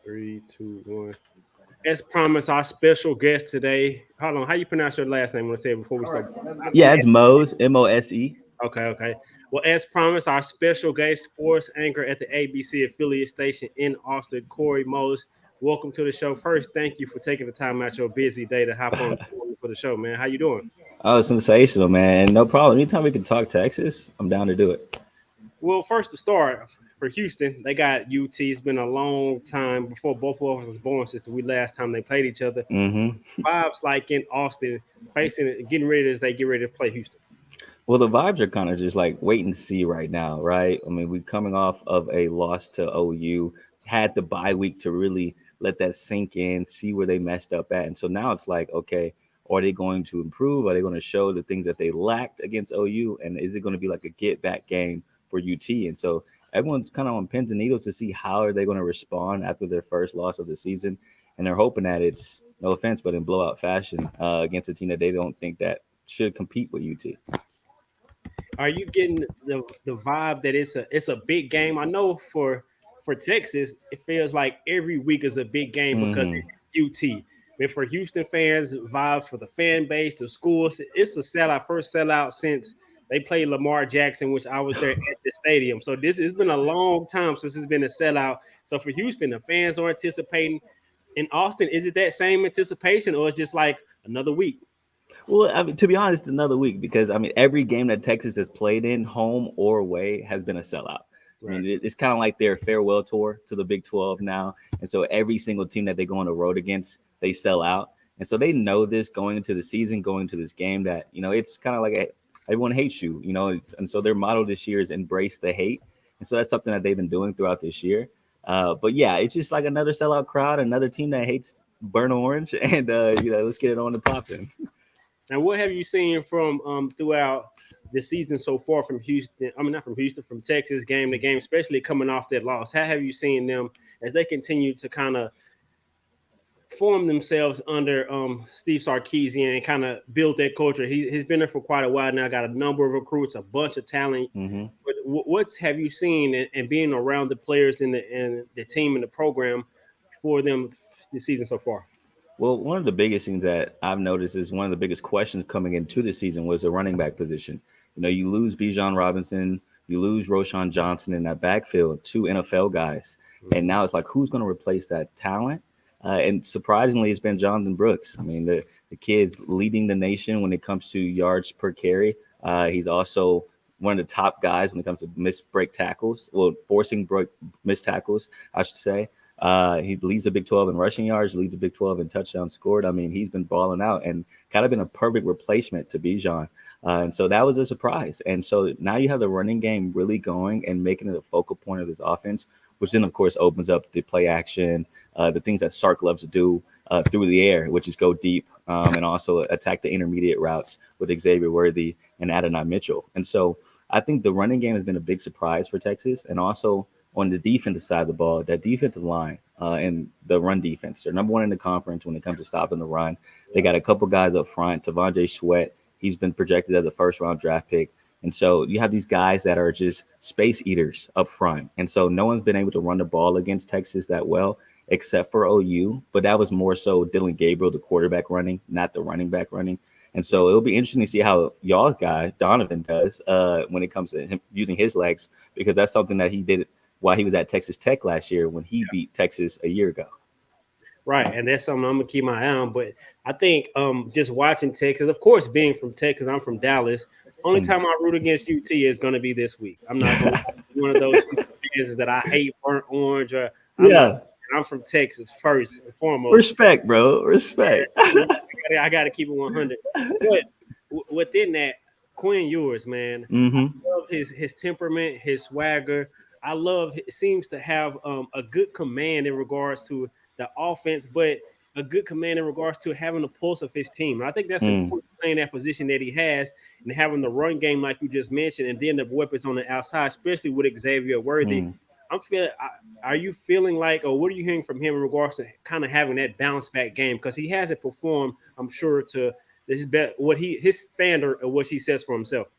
Three, two, one. As promised, our special guest today. Hold on, how you pronounce your last name? I want to say it before we start. Yeah, it's Mose, Mose. Okay, okay. Well, as promised, our special guest, sports anchor at the ABC affiliate station in Austin, Corey Mose. Welcome to the show. First, thank you for taking the time out your busy day to hop on for the show, man. How you doing? Oh, sensational, man. No problem. Anytime we can talk Texas, I'm down to do it. Well, first to start for Houston, they got UT. It's been a long time before both of us was born since we last time they played each other. Hmm. Vibes like in Austin, facing getting ready as they get ready to play Houston. Well, the vibes are kind of just like wait and see right now, right? I mean, we're coming off of a loss to OU, had the bye week to really let that sink in, see where they messed up at. And so now it's like, okay, are they going to improve? Are they going to show the things that they lacked against OU? And is it going to be like a get back game for UT? And so everyone's kind of on pins and needles to see how are they going to respond after their first loss of the season. And they're hoping that it's, no offense, but in blowout fashion against a team that they don't think that should compete with UT. Are you getting the vibe that it's a big game? I know for Texas, it feels like every week is a big game because Hmm. it's UT. But for Houston fans, vibes for the fan base, the schools, it's a sellout, first sellout since they played Lamar Jackson, which I was there at the stadium. So this has been a long time since it's been a sellout. So for Houston, the fans are anticipating. In Austin, is it that same anticipation, or it's just like another week? Well, I mean, to be honest, another week because I mean, every game that Texas has played in, home or away, has been a sellout. I Right. mean, it's kind of like their farewell tour to the Big 12 now, and so every single team that they go on the road against, they sell out, and so they know this going into the season, going into this game that it's kind of like everyone hates you, and so their motto this year is embrace the hate, and so that's something that they've been doing throughout this year. But yeah, it's just like another sellout crowd, another team that hates burnt orange, and let's get it on and popping. Now, what have you seen from throughout the season so far from Houston? I mean, not from Houston, from Texas, game to game, especially coming off that loss. How have you seen them as they continue to kind of form themselves under Steve Sarkisian and kind of build that culture? He's been there for quite a while now. Got a number of recruits, a bunch of talent. Hmm. But what's have you seen and being around the players and the team and the program for them this season so far? Well, one of the biggest things that I've noticed is one of the biggest questions coming into the season was the running back position. You lose Bijan Robinson, you lose Roshan Johnson in that backfield, two NFL guys, and now it's like who's going to replace that talent? And surprisingly, it's been Jonathan Brooks. I mean, the kid's leading the nation when it comes to yards per carry. He's also one of the top guys when it comes to missed break tackles, well, forcing break missed tackles, I should say. He leads the Big 12 in rushing yards, leads the Big 12 in touchdowns scored. I mean, he's been balling out and kind of been a perfect replacement to Bijan. And so that was a surprise. And so now you have the running game really going and making it a focal point of this offense, which then, of course, opens up the play action, the things that Sark loves to do through the air, which is go deep and also attack the intermediate routes with Xavier Worthy and Adonai Mitchell. And so I think the running game has been a big surprise for Texas. And also, on the defensive side of the ball, that defensive line and the run defense, they're number one in the conference when it comes to stopping the run. They got a couple guys up front. Tavondre Sweat, he's been projected as a first round draft pick. And so you have these guys that are just space eaters up front. And so no one's been able to run the ball against Texas that well, except for OU. But that was more so Dylan Gabriel, the quarterback running, not the running back running. And so it'll be interesting to see how y'all's guy, Donovan, does when it comes to him using his legs, because that's something that he did while he was at Texas Tech last year when he beat Texas a year ago. Right, and that's something I'm gonna keep my eye on. But I think just watching Texas, of course, being from Texas, I'm from Dallas. Only Mm. time I root against UT is gonna be this week. I'm not gonna be one of those fans that I hate burnt orange or I'm not. Yeah, I'm from Texas first and foremost. respect, bro. Respect. I got to keep it 100. But within that, Quinn Ewers, man, I Hmm. love his temperament, his swagger. I love it seems to have a good command in regards to the offense, but a good command in regards to having the pulse of his team. And I think that's Mm. important playing that position that he has and having the run game like you just mentioned, and then the weapons on the outside, especially with Xavier Worthy. Mm. I'm feeling. Are you feeling like, or what are you hearing from him in regards to kind of having that bounce back game? Because he hasn't performed, I'm sure, to this what his standard of what he sets for himself.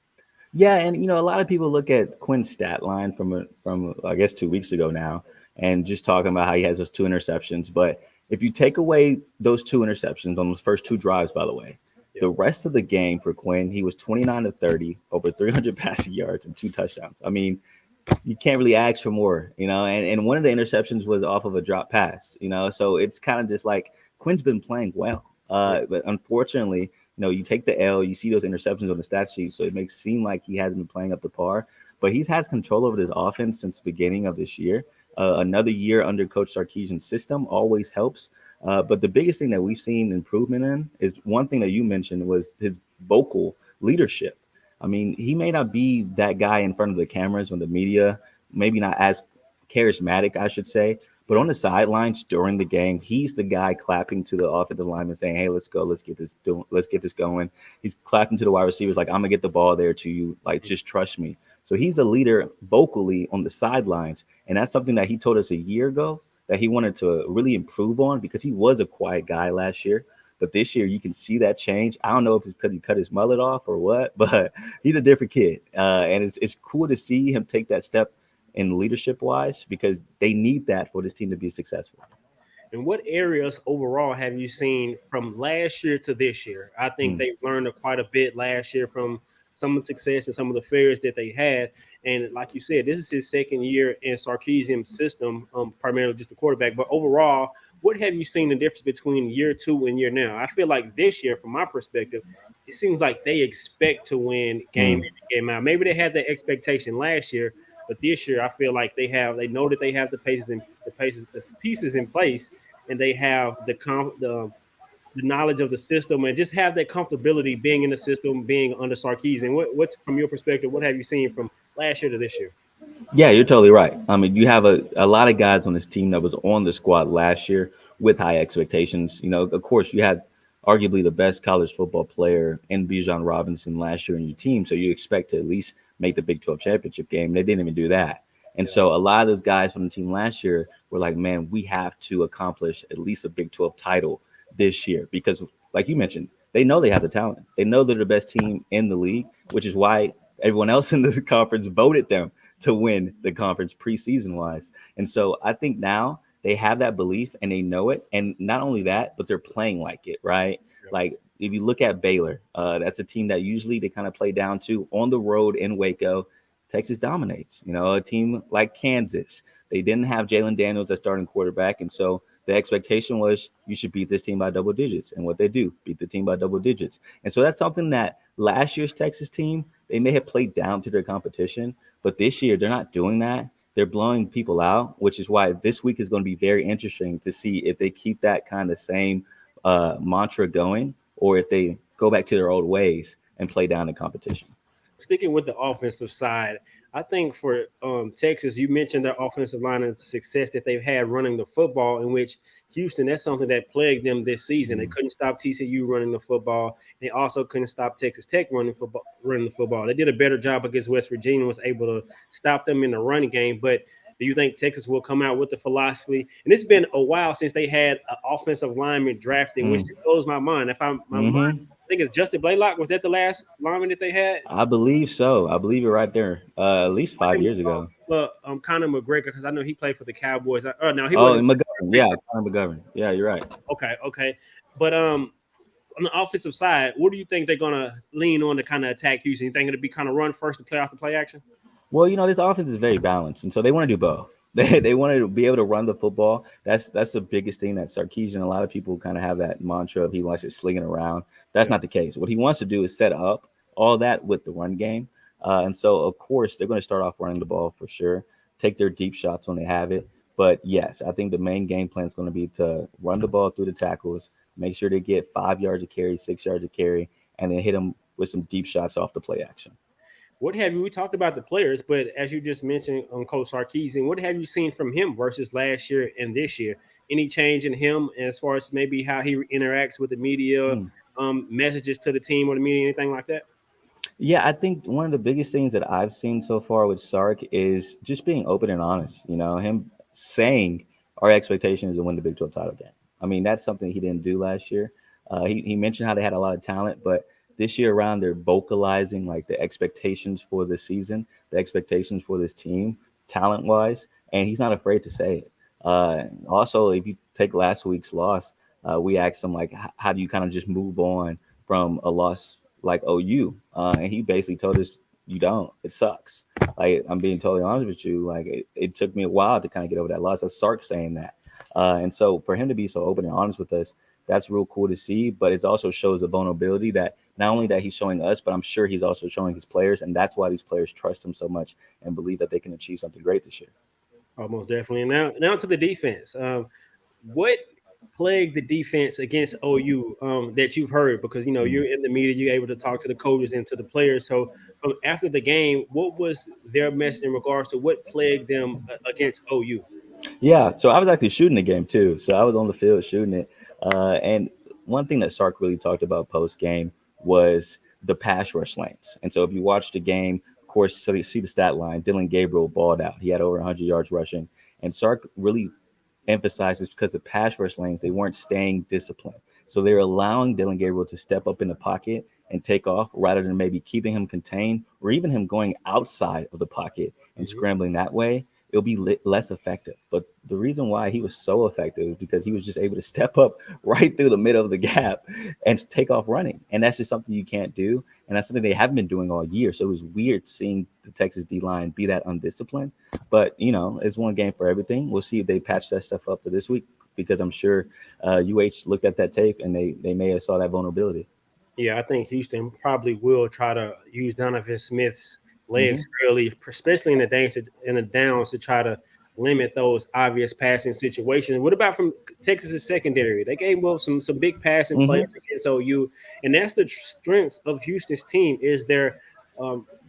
Yeah, and a lot of people look at Quinn's stat line from I guess 2 weeks ago now, and just talking about how he has those 2 interceptions. But if you take away those 2 interceptions on those first 2 drives, by the way, the rest of the game for Quinn, he was 29 of 30, over 300 passing yards and 2 touchdowns. I mean, you can't really ask for more, and one of the interceptions was off of a drop pass, so it's kind of just like Quinn's been playing well. But unfortunately, you take the L, you see those interceptions on the stat sheet, so it makes it seem like he hasn't been playing up to par, but he's had control over this offense since the beginning of this year. Another year under Coach Sarkisian's system always helps. But the biggest thing that we've seen improvement in is one thing that you mentioned was his vocal leadership. I mean, he may not be that guy in front of the cameras when the media, maybe not as charismatic, I should say, but on the sidelines during the game, he's the guy clapping to the offensive lineman saying, "Hey, let's go, let's get this going." He's clapping to the wide receivers like, "I'm gonna get the ball there to you, like just trust me." So he's a leader vocally on the sidelines, and that's something that he told us a year ago that he wanted to really improve on because he was a quiet guy last year. But this year, you can see that change. I don't know if it's because he cut his mullet off or what, but he's a different kid. And it's cool to see him take that step in leadership wise because they need that for this team to be successful. And what areas overall have you seen from last year to this year? I think they've learned quite a bit last year from some of the success and some of the failures that they had. And like you said, this is his second year in Sarkisian's system, primarily just the quarterback. But overall, what have you seen the difference between year 2 and year now? I feel like this year, from my perspective, it seems like they expect to win game in, game out. Maybe they had that expectation last year, but this year I feel like they know that they have the pieces in place, and they have the knowledge of the system and just have that comfortability being in the system, being under Sarkisian. What's from your perspective? What have you seen from last year to this year? Yeah, you're totally right. I mean, you have a lot of guys on this team that was on the squad last year with high expectations. Of course, you had arguably the best college football player in Bijan Robinson last year in your team, so you expect to at least make the Big 12 championship game. They didn't even do that. And so a lot of those guys from the team last year were like, man, we have to accomplish at least a Big 12 title this year because, like you mentioned, they know they have the talent. They know they're the best team in the league, which is why everyone else in the conference voted them to win the conference preseason wise. And so I think now they have that belief and they know it. And not only that, but they're playing like it, right? Like if you look at Baylor, that's a team that usually they kind of play down to on the road in Waco. Texas dominates. A team like Kansas, they didn't have Jalen Daniels as starting quarterback. And so the expectation was you should beat this team by double digits. And what they do, beat the team by double digits. And so that's something that last year's Texas team, they may have played down to their competition, but this year they're not doing that. They're blowing people out, which is why this week is going to be very interesting to see if they keep that kind of same mantra going or if they go back to their old ways and play down the competition. Sticking with the offensive side, I think for Texas, you mentioned their offensive line and the success that they've had running the football, in which Houston, that's something that plagued them this season. They couldn't stop TCU running the football. They also couldn't stop Texas Tech running the football. They did a better job against West Virginia, was able to stop them in the running game. But do you think Texas will come out with the philosophy? And it's been a while since they had an offensive lineman drafted, which blows my mind. If I'm my mind, I think it's Justin Blaylock. Was that the last lineman that they had? I believe so. I believe you're right there. At least 5 years ago. Conor McGregor, because I know he played for the Cowboys. No, he Oh, wasn't. McGovern. Yeah, Conor McGovern. Yeah, you're right. Okay. But on the offensive side, what do you think they're gonna lean on to kind of attack Houston? You think it'll be kind of run first to play off the play action? Well, this offense is very balanced, and so they want to do both. They want to be able to run the football. That's the biggest thing that Sarkisian. A lot of people kind of have that mantra of he likes it slinging around. That's not the case. What he wants to do is set up all that with the run game. And so, of course, they're going to start off running the ball for sure. Take their deep shots when they have it. But yes, I think the main game plan is going to be to run the ball through the tackles, make sure they get 5 yards of carry, 6 yards of carry, and then hit them with some deep shots off the play action. What have you? We talked about the players, but as you just mentioned on Coach Sarkisian, what have you seen from him versus last year and this year? Any change in him as far as maybe how he interacts with the media, messages to the team or the media, anything like that? Yeah, I think one of the biggest things that I've seen so far with Sark is just being open and honest. Him saying our expectation is to win the Big 12 title game. I mean, that's something he didn't do last year. He mentioned how they had a lot of talent, but this year around, they're vocalizing like the expectations for the season, the expectations for this team, talent wise. and he's not afraid to say it. Also, if you take last week's loss, we asked him like, how do you kind of just move on from a loss like OU? And he basically told us, you don't. It sucks. Like, I'm being totally honest with you. Like, it took me a while to kind of get over that loss. That's Sark saying that. And so for him to be so open and honest with us, that's real cool to see. But it also shows the vulnerability that not only that he's showing us, but I'm sure he's also showing his players. And that's why these players trust him so much and believe that they can achieve something great this year. Almost definitely. And now to the defense. What plagued the defense against OU that you've heard? Because you're in the media, you're able to talk to the coaches and to the players. So after the game, what was their message in regards to what plagued them against OU? Yeah, so I was actually shooting the game too. So I was on the field shooting it. And one thing that Sark really talked about post game was the pass rush lanes. And so if you watch the game, of course, so you see the stat line, Dylan Gabriel balled out. He had over 100 yards rushing. And Sark really emphasizes because the pass rush lanes, they weren't staying disciplined. So they're allowing Dylan Gabriel to step up in the pocket and take off rather than maybe keeping him contained or even him going outside of the pocket and Mhm. scrambling that way. It'll be less effective. But the reason why he was so effective is because he was just able to step up right through the middle of the gap and take off running. And that's just something you can't do. And that's something they haven't been doing all year. So it was weird seeing the Texas D line be that undisciplined. But, it's one game for everything. We'll see if they patch that stuff up for this week because I'm sure UH looked at that tape and they may have saw that vulnerability. Yeah, I think Houston probably will try to use Donovan Smith's legs Hmm. early, especially in the downs to try to limit those obvious passing situations. What about from Texas's secondary? They gave up some big passing plays Hmm. against OU, and that's the strength of Houston's team is their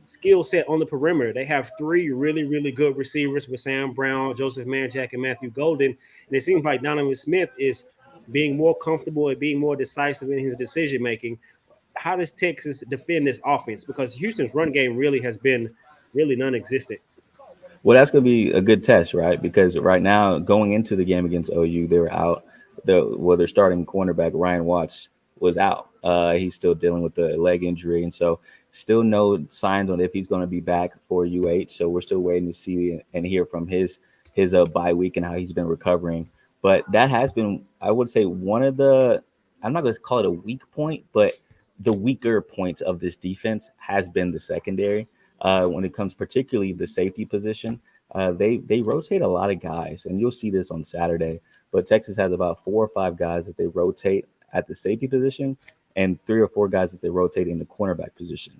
skill set on the perimeter. They have three really good receivers with Sam Brown, Joseph Manjack, and Matthew Golden, and it seems like Donovan Smith is being more comfortable and being more decisive in his decision making. How does Texas defend this offense? Because Houston's run game really has been really non-existent. Well, that's going to be a good test, right? Because right now, going into the game against OU, they were out. Their starting cornerback Ryan Watts was out. He's still dealing with the leg injury, and so still no signs on if he's going to be back for UH. So we're still waiting to see and hear from his bye week and how he's been recovering. But that has been, I would say, one of the, I'm not going to call it a weak point, but the weaker points of this defense has been the secondary. When it comes particularly the safety position, they rotate a lot of guys, and you'll see this on Saturday. But Texas has about 4 or 5 guys that they rotate at the safety position, and 3 or 4 guys that they rotate in the cornerback position.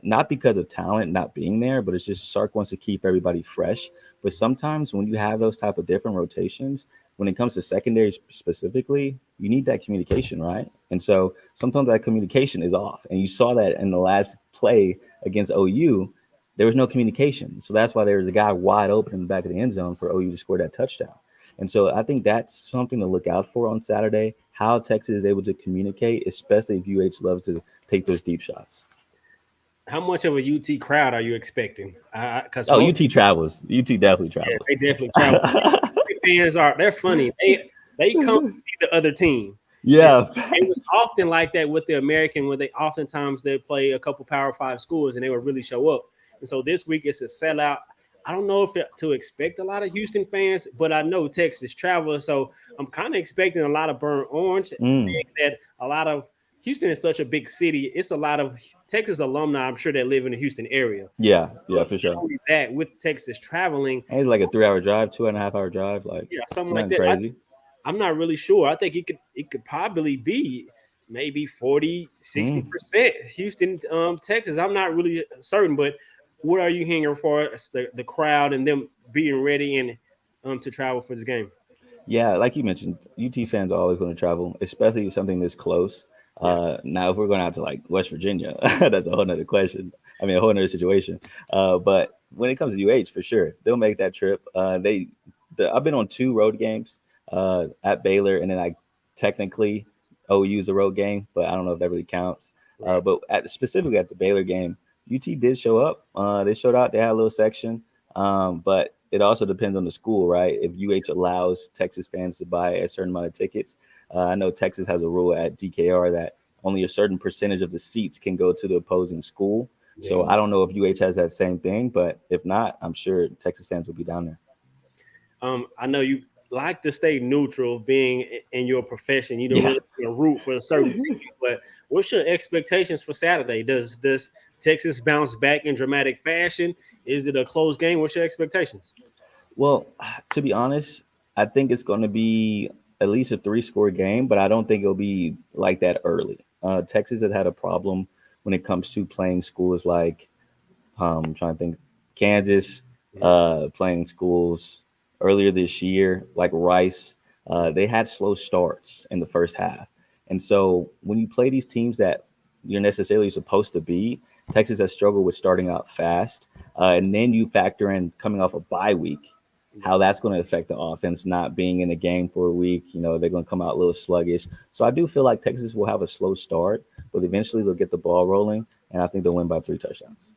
Not because of talent not being there, but it's just Sark wants to keep everybody fresh. But sometimes when you have those type of different rotations, when it comes to secondary specifically, you need that communication, right? And so sometimes that communication is off, and you saw that in the last play against OU. There was no communication, so that's why there was a guy wide open in the back of the end zone for OU to score that touchdown. And so I think that's something to look out for on Saturday. How Texas is able to communicate, especially if UH loves to take those deep shots. How much of a UT crowd are you expecting? Because Oh, most, UT travels. UT definitely yeah, travels. they definitely travel. They're funny. They come to see the other team. And Yeah. it was often like that with the American, when they oftentimes they play a couple Power Five schools and they would really show up. And so this week it's a sellout. I don't know if to expect a lot of Houston fans, but I know Texas travel, so I'm kind of expecting a lot of burnt orange. Mm. That a lot of Houston is such a big city. It's a lot of Texas alumni, I'm sure, that live in the Houston area. Yeah, But yeah, for not sure. only that, with Texas traveling, And it's like a 3 hour drive, 2.5 hour drive, like yeah, something like nothing that. crazy. I'm not really sure. I think it could probably be maybe 40, Mm. 60% Houston, Texas. I'm not really certain, but what are you hearing for the crowd and them being ready and to travel for this game? Yeah, like you mentioned, UT fans are always going to travel, especially with something this close. Yeah. Now, if we're going out to like West Virginia, that's a whole nother question. I mean, a whole nother situation. But when it comes to UH, for sure, they'll make that trip. I've been on 2 road games at Baylor, and then I technically OU's a road game, but I don't know if that really counts. Right. But specifically at the Baylor game, UT did show up. They showed out. They had a little section. But it also depends on the school, right? If UH allows Texas fans to buy a certain amount of tickets, I know Texas has a rule at DKR that only a certain percentage of the seats can go to the opposing school. So Yeah. I don't know if UH has that same thing, but if not, I'm sure Texas fans will be down there. I know you like to stay neutral, being in your profession. You don't Yeah. really root for a certain team. But what's your expectations for Saturday? Does Texas bounce back in dramatic fashion? Is it a close game? What's your expectations? Well, to be honest, I think it's going to be at least a three-score game, but I don't think it'll be like that early. Texas has had a problem when it comes to playing schools like I'm trying to think, Kansas, Mhm. playing schools earlier this year, like Rice. They had slow starts in the first half, and so when you play these teams that you're necessarily supposed to beat, Texas has struggled with starting out fast, and then you factor in coming off a bye week, how that's going to affect the offense not being in a game for a week. You know, they're going to come out a little sluggish. So I do feel like Texas will have a slow start, but eventually they'll get the ball rolling, and I think they'll win by 3 touchdowns.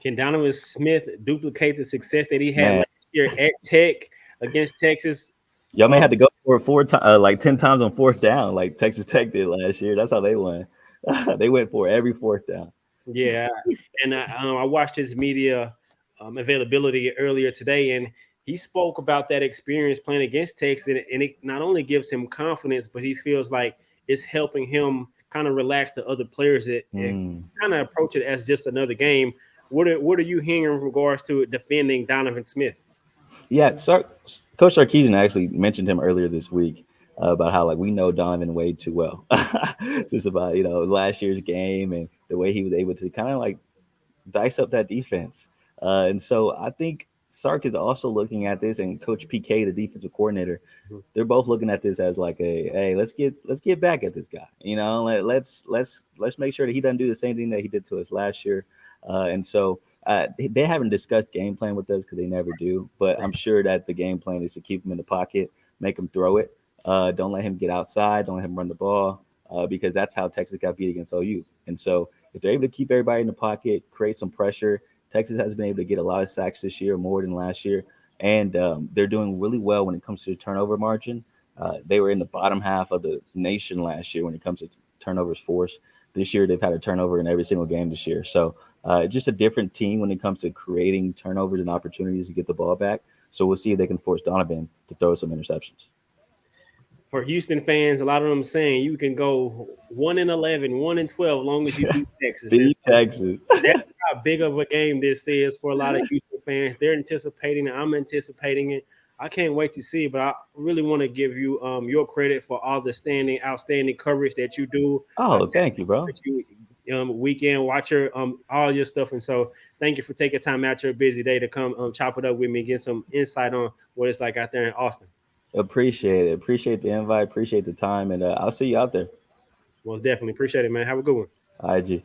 Can Donovan Smith duplicate the success that he had Man, last year at Tech against Texas? y'all may Um, have to go for it like 10 times on fourth down, like Texas Tech did last year. That's how they won. They went for every fourth down. Yeah, and I watched his media availability earlier today, and he spoke about that experience playing against Texas, and it not only gives him confidence, but he feels like it's helping him kind of relax the other players that Mm. kind of approach it as just another game. What are you hearing in regards to defending Donovan Smith? Yeah, Coach Sarkisian actually mentioned him earlier this week about how like we know Donovan way too well, just about last year's game and the way he was able to kind of like dice up that defense. And so I think Sark is also looking at this, and Coach PK, the defensive coordinator, they're both looking at this as like a hey, let's get back at this guy. Let's make sure that he doesn't do the same thing that he did to us last year. And so they haven't discussed game plan with us because they never do. But I'm sure that the game plan is to keep him in the pocket, make him throw it. Don't let him get outside. Don't let him run the ball because that's how Texas got beat against OU. And so if they're able to keep everybody in the pocket, create some pressure, Texas has been able to get a lot of sacks this year, more than last year, and they're doing really well when it comes to the turnover margin. They were in the bottom half of the nation last year when it comes to turnovers forced. This year, they've had a turnover in every single game this year. So just a different team when it comes to creating turnovers and opportunities to get the ball back. So we'll see if they can force Donovan to throw some interceptions. For Houston fans, a lot of them saying you can go 1-11, 1-12, as long as you beat Texas. And Beat so Texas. that's how big of a game this is for a lot of Houston fans. They're anticipating it. I'm anticipating it. I can't wait to see it, but I really want to give you your credit for all the outstanding coverage that you do. I Oh, thank you, bro. take you weekend, watch your all your stuff, and so thank you for taking time out your busy day to come chop it up with me, get some insight on what it's like out there in Austin. Appreciate it. Appreciate the invite. Appreciate the time. And I'll see you out there. Most definitely appreciate it, man. Have a good one. IG.